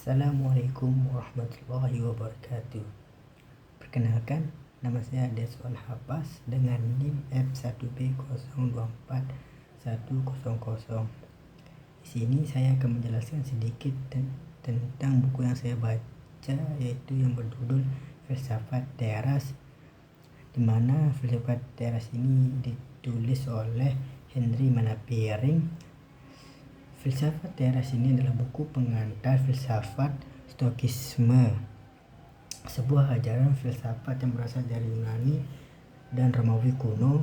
Assalamualaikum warahmatullahi wabarakatuh. Perkenalkan, nama saya Deswan Hapas dengan NIM F1B024100. Di sini saya akan menjelaskan sedikit tentang buku yang saya baca, yaitu yang berjudul Filsafat Teras, di mana filsafat teras ini ditulis oleh Henry Manapiring. Filsafat teras ini adalah buku pengantar filsafat Stoikisme, sebuah ajaran filsafat yang berasal dari Yunani dan Romawi kuno.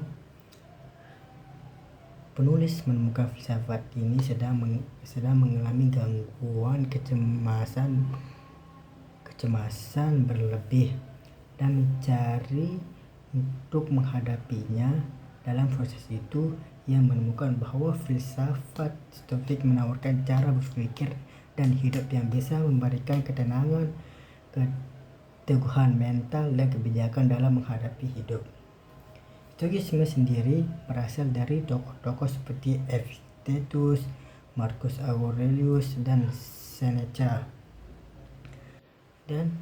Penulis menemukan filsafat ini sedang mengalami gangguan kecemasan berlebih dan mencari untuk menghadapinya. Dalam proses itu, ia menemukan bahwa filsafat Stoik menawarkan cara berpikir dan hidup yang bisa memberikan ketenangan, keteguhan mental, dan kebijakan dalam menghadapi hidup. Stoikisme sendiri berasal dari tokoh-tokoh seperti Epictetus, Marcus Aurelius, dan Seneca. Dan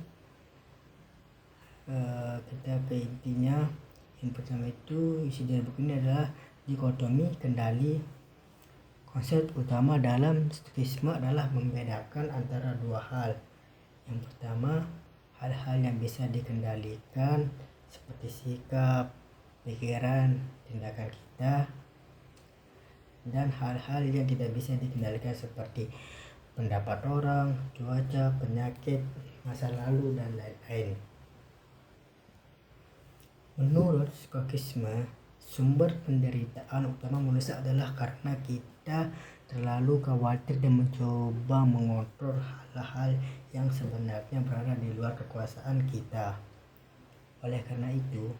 kita ke intinya. Yang pertama itu, isi dari buku ini adalah dikotomi kendali. Konsep utama dalam Stoikisme adalah membedakan antara dua hal. Yang pertama, hal-hal yang bisa dikendalikan seperti sikap, pikiran, tindakan kita, dan hal-hal yang tidak bisa dikendalikan seperti pendapat orang, cuaca, penyakit, masa lalu, dan lain-lain. Menurut Stoikisme, sumber penderitaan utama manusia adalah karena kita terlalu khawatir dan mencoba mengontrol hal-hal yang sebenarnya berada di luar kekuasaan kita. Oleh karena itu,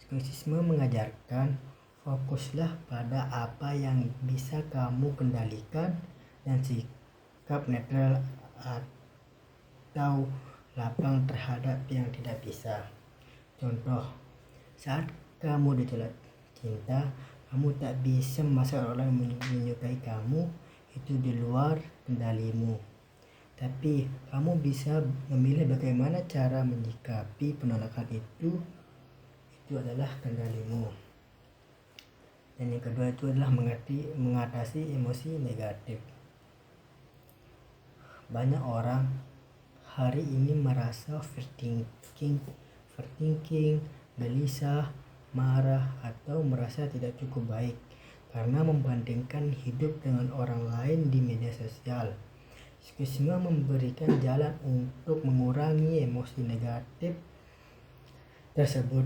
Stoikisme mengajarkan fokuslah pada apa yang bisa kamu kendalikan dan sikap netral atau lapang terhadap yang tidak bisa. Contoh, saat kamu ditolak cinta, kamu tak bisa memaksa orang menyukai kamu, itu di luar kendalimu. Tapi kamu bisa memilih bagaimana cara menyikapi penolakan itu adalah kendalimu. Dan yang kedua itu adalah mengatasi emosi negatif. Banyak orang hari ini merasa overthinking, gelisah, marah, atau merasa tidak cukup baik karena membandingkan hidup dengan orang lain di media sosial. Stoikisme memberikan jalan untuk mengurangi emosi negatif tersebut.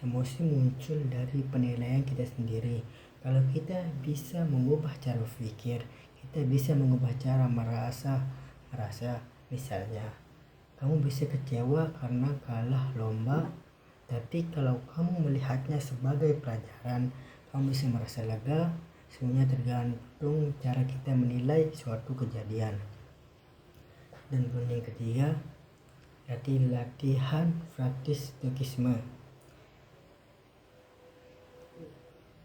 Emosi muncul dari penilaian kita sendiri. Kalau kita bisa mengubah cara berpikir, kita bisa mengubah cara merasa. Misalnya, kamu bisa kecewa karena kalah lomba, tapi kalau kamu melihatnya sebagai pelajaran, kamu bisa merasa lega. Semuanya tergantung cara kita menilai suatu kejadian. Dan yang ketiga, latihan praktis Stoikisme.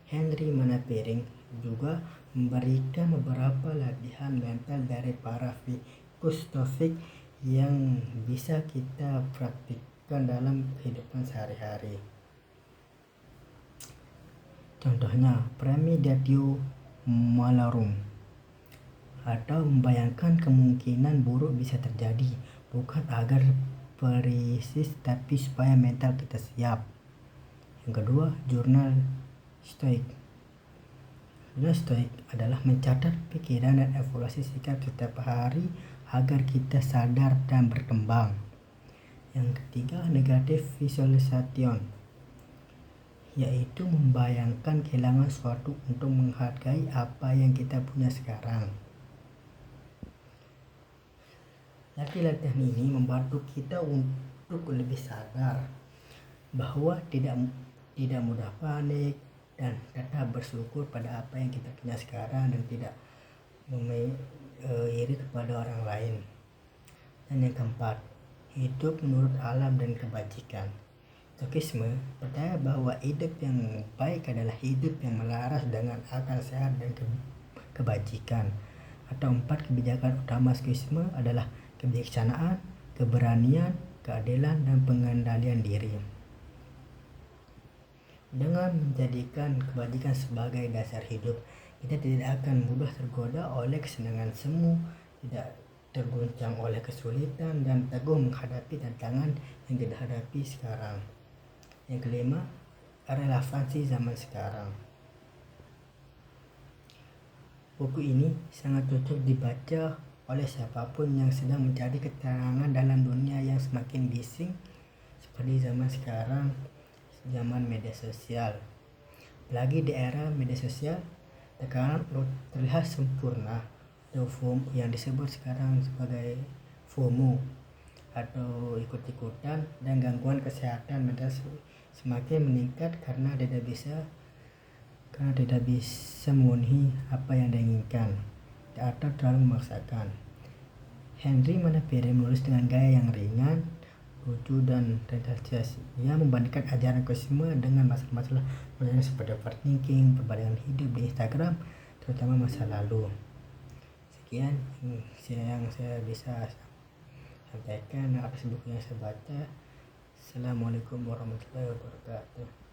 Henry Manapiring juga memberikan beberapa latihan mental dari para filosof yang bisa kita praktikkan dalam kehidupan sehari-hari. Contohnya, premeditatio malorum, atau membayangkan kemungkinan buruk bisa terjadi, bukan agar perisis tapi supaya mental kita siap. Yang kedua, jurnal Stoik. Jurnal Stoik adalah mencatat pikiran dan evaluasi sikap setiap hari agar kita sadar dan berkembang. Yang ketiga, negative visualization, yaitu membayangkan kehilangan sesuatu untuk menghargai apa yang kita punya sekarang. Latihan ini membantu kita untuk lebih sadar bahwa tidak mudah panik dan tetap bersyukur pada apa yang kita punya sekarang dan tidak iri kepada orang lain. Dan yang keempat, hidup menurut alam dan kebajikan. Stoikisme percaya bahwa hidup yang baik adalah hidup yang melaras dengan akal sehat dan kebajikan. Atau 4 kebijakan utama Stoikisme adalah kebijaksanaan, keberanian, keadilan, dan pengendalian diri. Dengan menjadikan kebajikan sebagai dasar hidup, kita tidak akan mudah tergoda oleh kesenangan semu, tidak terguncang oleh kesulitan, dan teguh menghadapi tantangan yang kita hadapi sekarang. Yang kelima, relevansi zaman sekarang. Buku ini sangat cocok dibaca oleh siapapun yang sedang mencari keterangan dalam dunia yang semakin bising seperti zaman sekarang, zaman media sosial. Apalagi di era media sosial, tekanan terlihat sempurna atau FOMO yang disebut sekarang sebagai FOMO atau ikut-ikutan, dan gangguan kesehatan mental semakin meningkat karena tidak bisa memenuhi apa yang diinginkan atau terlalu memaksakan. Henry Manapere menulis dengan gaya yang ringan, lucu, dan tendensius. Ia membandingkan ajaran Kusuma dengan masalah-masalah seperti overthinking, perbandingan hidup di Instagram, terutama masa lalu. Sekian yang saya bisa sampaikan atas buku yang saya baca. Assalamualaikum warahmatullahi wabarakatuh.